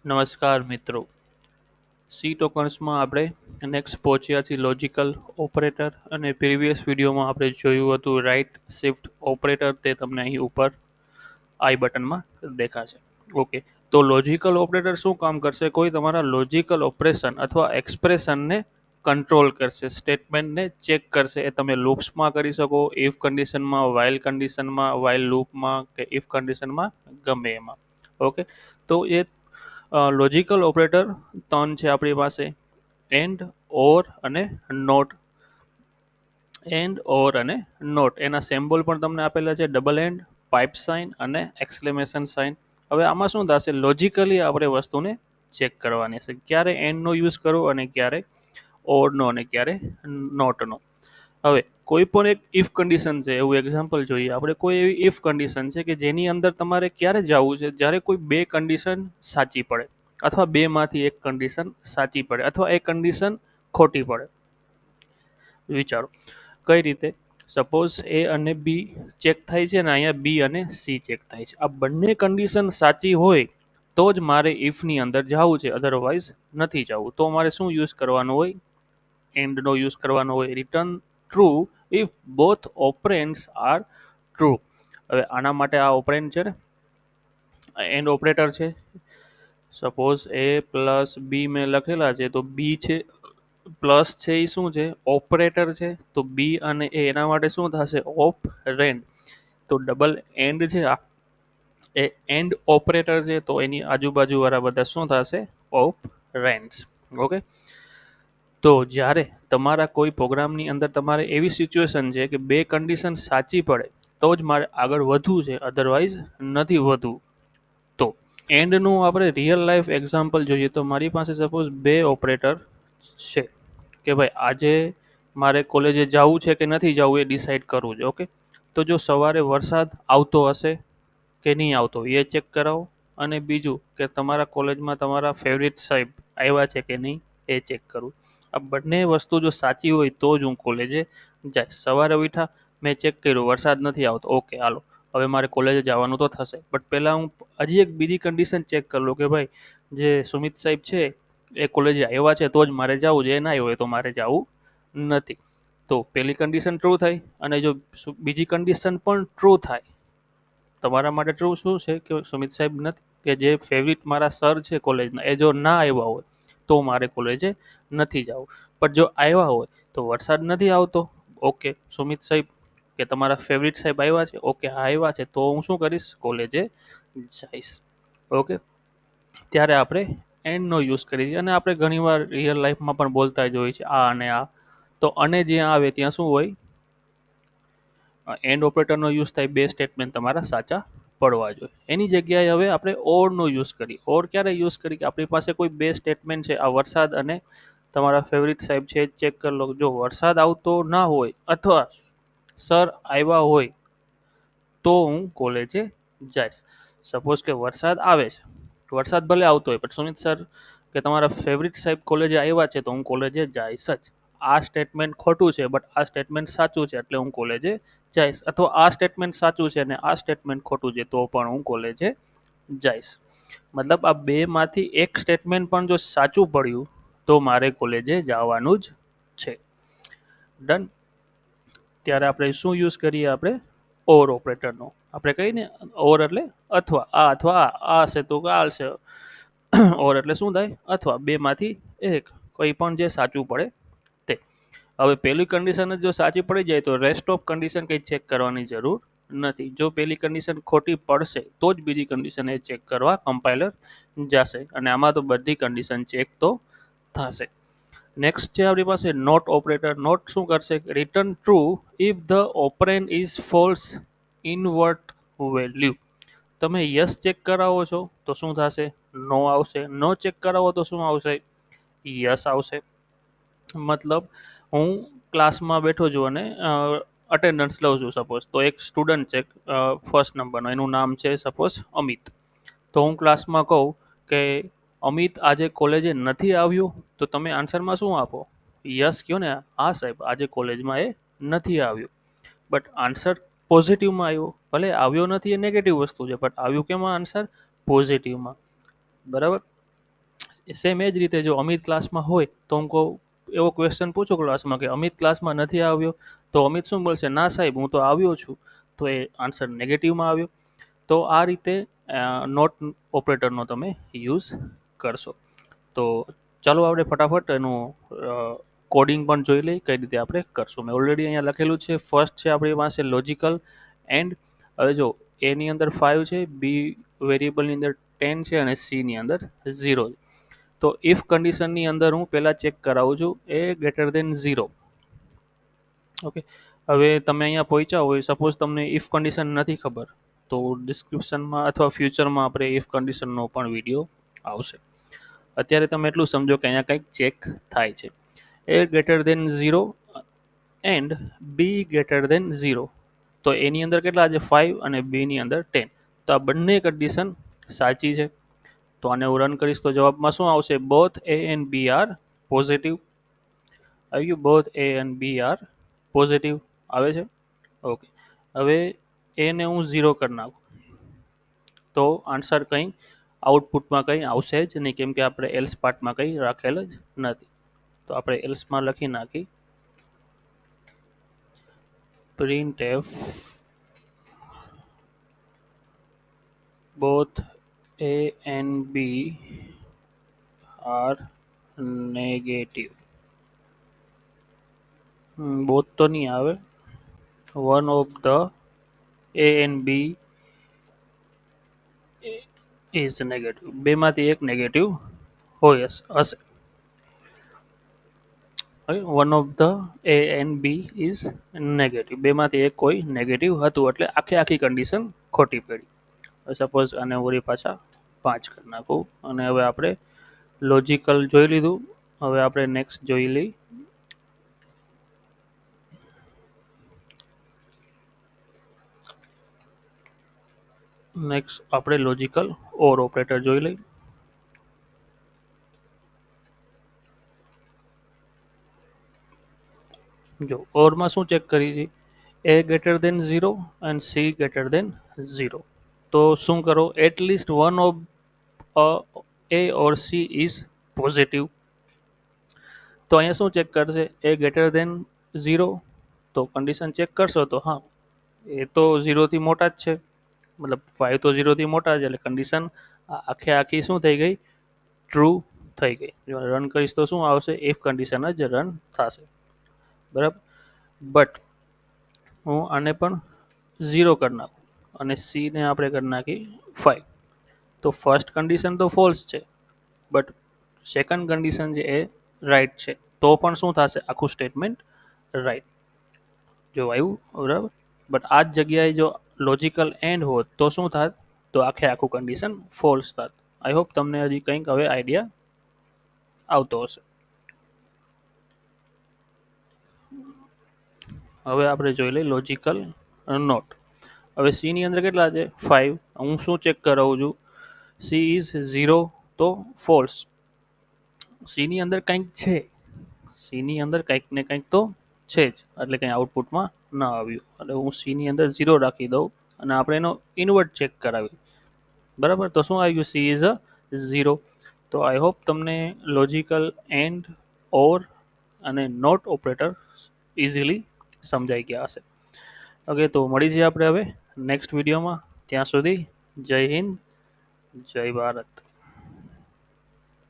નમસ્કાર મિત્રો. સી ટોકન્સમાં આપણે નેક્સ્ટ પહોંચ્યા છીએ લોજિકલ ઓપરેટર, અને પ્રીવિયસ વિડીયોમાં આપણે જોયું હતું રાઇટ શિફ્ટ ઓપરેટર. તે તમને અહીં ઉપર આઈ બટનમાં દેખાશે. ઓકે, તો લોજિકલ ઓપરેટર શું કામ કરશે? કોઈ તમારા લોજિકલ ઓપરેશન અથવા એક્સપ્રેશનને કંટ્રોલ કરશે, સ્ટેટમેન્ટને ચેક કરશે. એ તમે લૂપ્સમાં કરી શકો, ઇફ કન્ડિશનમાં, વાઇલ લૂપમાં કે ઇફ કન્ડિશનમાં, ગમે એમાં. ઓકે, તો એ લોજિકલ ઓપરેટર ત્રણ છે આપણી પાસે: એન્ડ, ઓર અને નોટ. એના સિમ્બોલ પણ તમને આપેલા છે: ડબલ એન્ડ, પાઇપ સાઇન અને એક્સક્લેમેશન સાઇન. હવે આમાં શું થશે? લોજિકલી આપણે વસ્તુને ચેક કરવાની છે, ક્યારે એન્ડનો યુઝ કરવો અને ક્યારે ઓરનો અને ક્યારે નોટનો. હવે કોઈ પણ એક ઇફ કન્ડિશન છે, એવું એક્ઝામ્પલ જોઈએ આપણે. કોઈ એવી ઇફ કન્ડિશન છે કે જેની અંદર તમારે ક્યારે જવું છે? જ્યારે કોઈ બે કન્ડિશન સાચી પડે, અથવા બેમાંથી એક કન્ડિશન સાચી પડે, અથવા એક કન્ડિશન ખોટી પડે. વિચારો કઈ રીતે. સપોઝ એ અને બી ચેક થાય છે, ને અહીંયા બી અને સી ચેક થાય છે. આ બંને કન્ડિશન સાચી હોય તો જ મારે ઇફની અંદર જવું છે, અધરવાઇઝ નથી જવું. તો મારે શું યુઝ કરવાનું હોય? એન્ડનો યુઝ કરવાનો હોય. Return true if both operands are true. હવે આના માટે આ ઓપરેન્ડ છે ને, એન્ડ ઓપરેટર છે. સપોઝ એ પ્લસ બી મેં લખેલા છે, તો બી છે પ્લસ છે એ શું છે? ઓપરેટર છે. તો બી અને એના માટે શું થશે? ઓપરેન્ડ. તો ડબલ એન્ડ છે આ, એ એન્ડ ઓપરેટર છે. તો એની આજુબાજુ વાળા બધા શું થશે? ઓપરેન્ડ્સ. ઓકે, તો જ્યારે તમારા કોઈ પ્રોગ્રામની અંદર તમારે એવી સિચ્યુએશન છે કે બે કન્ડિશન સાચી પડે તો જ મારે આગળ વધવું છે, અધરવાઇઝ નથી વધવું. તો એન્ડનું આપણે રિયલ લાઈફ એક્ઝામ્પલ જોઈએ તો મારી પાસે સપોઝ બે ઓપરેટર છે કે ભાઈ આજે મારે કોલેજે જવું છે કે નથી જવું એ ડિસાઈડ કરવું છે. ઓકે, તો જો સવારે વરસાદ આવતો હશે કે નહીં આવતો એ ચેક કરાવો, અને બીજું કે તમારા કોલેજમાં તમારા ફેવરિટ સાહેબ આવ્યા છે કે નહીં એ ચેક કરવું. આ બંને વસ્તુ જો સાચી હોય તો જ હું કોલેજે જાય. સવારે ઉઠ્યા, મેં ચેક કર્યું વરસાદ નથી આવતો, ઓકે હાલો હવે મારે કોલેજે જવાનું તો થશે. બટ પહેલાં હું હજી એક બીજી કન્ડિશન ચેક કરી લઉં કે ભાઈ જે સુમિત સાહેબ છે એ કોલેજે આવ્યા છે તો જ મારે જવું છે, એ ના હોય તો મારે જવું નથી. તો પહેલી કન્ડિશન ટ્રુ થાય, અને જો બીજી કન્ડિશન પણ ટ્રુ થાય. તમારા માટે ટ્રુ શું છે કે સુમિત સાહેબ નથી, કે જે ફેવરિટ મારા સર છે કોલેજના, એ જો ના આવ્યા હોય તો મારે કોલેજે નથી જવું. પણ જો આવ્યા હોય તો વરસાદ નથી આવતો, ઓકે સુમિત સાહેબ કે તમારા ફેવરિટ સાહેબ આવ્યા છે, ઓકે હા આવ્યા છે, તો હું શું કરીશ? કોલેજે જઈશ. ઓકે, ત્યારે આપણે એન્ડનો યુઝ કરીએ છીએ, અને આપણે ઘણીવાર રિયલ લાઈફમાં પણ બોલતા જ હોઈએ છીએ આ અને આ. તો અને જ્યાં આવે ત્યાં શું હોય? એન્ડ ઓપરેટરનો યુઝ થાય. બે સ્ટેટમેન્ટ તમારા સાચા પડવા જોઈએ. એની જગ્યાએ હવે આપણે ઓરનો યુઝ કરીએ. ઓર ક્યારે યુઝ કરીએ? કે આપણી પાસે કોઈ બે સ્ટેટમેન્ટ છે, આ વરસાદ અને તમારા ફેવરિટ સાહેબ છે, ચેક કરી લો. જો વરસાદ આવતો ના હોય અથવા સર આવ્યા હોય તો હું કોલેજે જઈશ. સપોઝ કે વરસાદ આવે છે, વરસાદ ભલે આવતો હોય પણ સુમિત સર કે તમારા ફેવરિટ સાહેબ કોલેજે આવ્યા છે તો હું કોલેજે જઈશ જ. આ સ્ટેટમેન્ટ ખોટું છે બટ આ સ્ટેટમેન્ટ સાચું છે, એટલે હું કોલેજે જઈશ. અથવા આ સ્ટેટમેન્ટ સાચું છે અને આ સ્ટેટમેન્ટ ખોટું છે તો પણ હું કોલેજે જઈશ. મતલબ આ બેમાંથી એક સ્ટેટમેન્ટ પણ જો સાચું પડ્યું તો મારે કોલેજે જવાનું જ છે. ડન. ત્યારે આપણે શું યુઝ કરીએ? આપણે ઓર ઓપરેટરનો. આપણે કહીએ ને ઓર એટલે અથવા આ હશે તો આ હશે. ઓર એટલે શું થાય? અથવા બેમાંથી એક, કોઈ પણ જે સાચું પડે તે. હવે પહેલી કન્ડિશન જ જો સાચી પડી જાય તો રેસ્ટ ઓફ કન્ડિશન કંઈ ચેક કરવાની જરૂર નથી. જો પહેલી કન્ડિશન ખોટી પડશે તો જ બીજી કન્ડિશન એ ચેક કરવા કમ્પાઇલર જશે, અને આમાં તો બધી કન્ડિશન ચેક તો થશે. નેક્સ્ટ છે આપણી પાસે નોટ ઓપરેટર. નોટ શું કરશે? Return true if the operand is false invert value. તમે યસ ચેક કરાવો છો તો શું થશે? નો આવશે. નો ચેક કરાવો તો શું આવશે? યસ આવશે. મતલબ હું ક્લાસમાં બેઠો છું અને અટેન્ડન્સ લઉં છું સપોઝ. તો એક સ્ટુડન્ટ છે ફર્સ્ટ નંબરનો, એનું નામ છે સપોઝ અમિત. તો હું ક્લાસમાં કહું કે અમિત આજે કોલેજે નથી આવ્યો, તો તમે આન્સરમાં શું આપો? યસ કહો ને, હા સાહેબ આજે કોલેજમાં એ નથી આવ્યો. બટ આન્સર પોઝિટિવમાં આવ્યો. ભલે આવ્યો નથી એ નેગેટિવ વસ્તુ છે, બટ આવ્યું કેમાં આન્સર? પોઝિટિવમાં. બરાબર. સેમ એ જ રીતે જો અમિત ક્લાસમાં હોય તો હું કહું, એવો ક્વેશ્ચન પૂછો ક્લાસમાં કે અમિત ક્લાસમાં નથી આવ્યો, તો અમિત શું બોલશે, ના સાહેબ હું તો આવ્યો છું, તો એ આન્સર નેગેટિવમાં આવ્યો. તો આ રીતે નોટ ઓપરેટરનો તમે યુઝ કરશો. તો ચાલો આપણે ફટાફટ એનું કોડિંગ પણ જોઈ લઈએ કઈ રીતે આપણે કરશું. મેં ઓલરેડી અહીંયા લખેલું છે. ફર્સ્ટ છે આપણી પાસે લોજિકલ એન્ડ. હવે જો એની અંદર 5 છે, બી વેરિયેબલની અંદર 10 છે અને સીની અંદર 0 છે. તો ઇફ કન્ડિશનની અંદર હું પહેલાં ચેક કરાવું છું એ ગ્રેટર દેન 0. ઓકે, હવે તમે અહીંયા પહોંચ્યા હોય, સપોઝ તમને ઇફ કન્ડિશન નથી ખબર, તો ડિસ્ક્રિપ્શનમાં અથવા ફ્યુચરમાં આપણે ઇફ કન્ડિશનનો પણ વિડીયો આવશે. અત્યારે તમે એટલું સમજો કે અહીંયા કંઈક ચેક થાય છે. A greater than 0 and B greater than 0. તો એની અંદર કેટલા છે 5 અને બીની અંદર 10. તો આ બંને કન્ડિશન સાચી છે. તો આને હું રન કરીશ તો જવાબમાં શું આવશે, both A and B are positive. આવી ગયું, both A and B are positive આવે છે. ઓકે, હવે એને હું 0 કરી નાખું તો આન્સર કંઈ આઉટપુટમાં કંઈ આવશે જ નહીં, કેમ કે આપણે એલ્સ પાર્ટમાં કંઈ રાખેલ જ નથી. તો આપણે એલ્સમાં લખી નાખી printf both a and b are negative. both તો નહીં આવે, one of the a and b is negative. બેમાંથી એક નેગેટિવ હોય હશે. One of the A and B is negative. બેમાંથી એક કોઈ નેગેટિવ હતું, એટલે આખી કન્ડિશન ખોટી પડી. સપોઝ આને વળી પાછા 5 કરી નાખું. અને હવે આપણે લોજિકલ જોઈ લીધું. હવે આપણે નેક્સ્ટ જોઈ લઈ આપણે લોજિકલ ઓર ઓપરેટર જોઈ લઈ. જો ઓરમાં શું ચેક કરી છે, A greater than 0 and C greater than 0. તો શું કરો, at least one of A or C is positive. તો અહીંયા શું ચેક કરશે, એ ગ્રેટર દેન 0. તો કન્ડિશન ચેક કરશો તો હા, એ તો 0થી મોટા જ છે, મતલબ 5 તો 0થી મોટા છે, એટલે કન્ડિશન આખી શું થઈ ગઈ, ટ્રુ થઈ ગઈ. જો રન કરીશ તો શું આવશે, ઇફ કન્ડિશન જ રન થશે. બરાબર, બટ હું આને પણ 0 કરી નાખું અને સીને આપણે કરી નાખી 5. તો ફર્સ્ટ કન્ડિશન તો ફોલ્સ છે, બટ સેકન્ડ કન્ડિશન જે એ રાઈટ છે, તો પણ શું થશે, આખું સ્ટેટમેન્ટ રાઈટ જો આવ્યું. બરાબર, બટ આ જ જગ્યાએ જો લોજિકલ એન્ડ હોત તો શું થાત, તો આખું કન્ડિશન ફોલ્સ થાત. આઈ હોપ તમને હજી કંઈક હવે આઈડિયા આવતો હશે. હવે આપણે જોઈ લઈએ લોજિકલ નોટ. હવે સી ની અંદર કેટલા છે 5. હું શું ચેક કરાવું છું, સી ઇઝ 0 તો ફોલ્સ. સી ની અંદર કંઈક છે, સી ની અંદર કંઈક ને કંઈક તો છે જ, એટલે કંઈ આઉટપુટમાં ન આવ્યું. એટલે હું સી ની અંદર 0 રાખી દઉં અને આપણે એનો ઇન્વર્ટ ચેક કરાવી. બરાબર, તો શું આવી ગયું, સી ઇઝ અ 0. તો આઈ હોપ તમને લોજિકલ એન્ડ ઓર અને નોટ ઓપરેટર ઇઝીલી સમજાઈ ગયા હશે. ઓકે, તો મળી જઈએ આપણે હવે નેક્સ્ટ વિડીયોમાં. ત્યાં સુધી જય હિન્દ, જય ભારત.